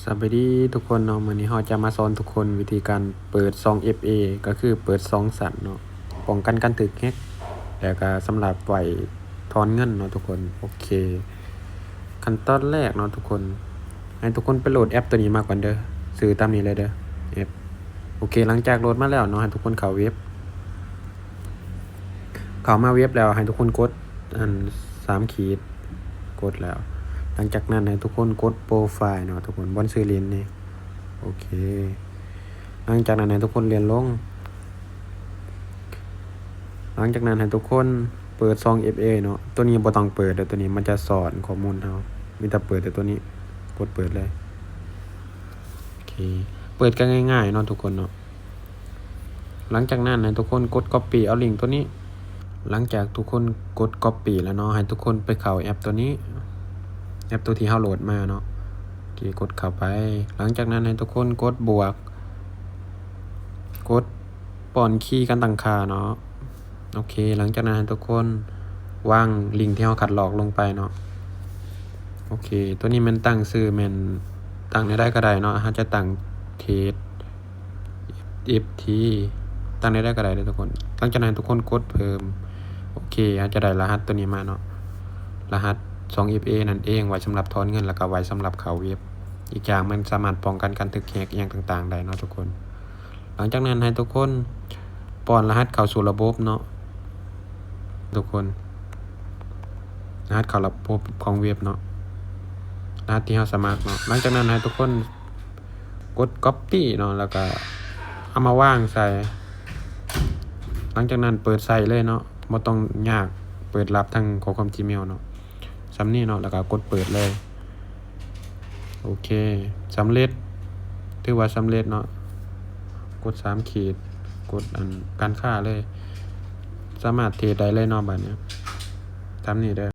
สวัสดีทุกคนเนาะมื้อนี้เราจะมาสอนทุกคนวิธีการเปิดซอง FA ก็คือเปิดซองสั้นเนาะป้องกันการถูกแฮ็กแล้วก็สำหรับไว้ถอนเงินเนาะทุกคนโอเคขั้นตอนแรกเนาะทุกคนให้ทุกคนไปโหลดแอปตัวนี้มาก่อนเด้อซื้อตามนี้เลยเด้อแอปโอเคหลังจากโหลดมาแล้วเนาะให้ทุกคนเข้าเว็บเข้ามาเว็บแล้วให้ทุกคนกด3 ขีดกดแล้วหลังจากนั้นให้ทุกคนกดโปรไฟล์เนาะทุกคนบนชื่อเหรียญนี่โอเคหลังจากนั้นให้ทุกคนเรียนลงหลังจากนั้นให้ทุกคนเปิดซอง FA เนาะตัวนี้บ่ต้องเปิดเดี๋ยวตัวนี้มันจะสอนข้อมูลเฮามีแต่เปิดแต่ตัวนี้กดเปิดเลยโอเคเปิดก็ง่ายๆเนาะทุกคนเนาะหลังจากนั้นให้ทุกคนกด copy เอาลิงก์ตัวนี้หลังจากทุกคนกด copy แล้วเนาะให้ทุกคนไปเข้าแอปตัวนี้แอปตัวที่เราโหลดมาเนาะโอเคกดเข้าไปหลังจากนั้นให้ทุกคนกดบวกกดป้อนคีย์การตั้งค่าเนาะโอเคหลังจากนั้นให้ทุกคนวางลิงก์ที่เราคัดลอกลงไปเนาะโอเคตัวนี้มันตั้งชื่อแม่นตั้งได้ก็ได้เนาะเราจะตั้งเทส ft ตั้งได้ก็ได้เลยทุกคนหลังจากนั้นทุกคนกดเพิ่มโอเคเราจะได้รหัสตัวนี้มาเนาะรหัส2FA นั่นเองไว้สำหรับถอนเงินแล้วก็ไว้สำหรับเข้าเว็บอีกอย่างมันสามารถป้องกันการถูกแฮ็กอย่างต่างๆได้เนาะทุกคนหลังจากนั้นให้ทุกคนป้อนรหัสเข้าสู่ระบบเนาะทุกคนรหัสเข้าระบบของเว็บเนาะรหัสที่เราสมัครเนาะหลังจากนั้นให้ทุกคนกด copy เนาะแล้วก็เอามาวางใส่หลังจากนั้นเปิดใส่เลยเนาะบ่ต้องยากเปิดรับทางข้อความ Gmail เนาะสำนี้เนาะแล้วก็กดเปิดเลยโอเคสำเร็จถือว่าสำเร็จเนาะกด3 ขีดกดการค่าเลยสามารถเทรดได้เลยเนาะบัดนี้ทำนี่เด้อ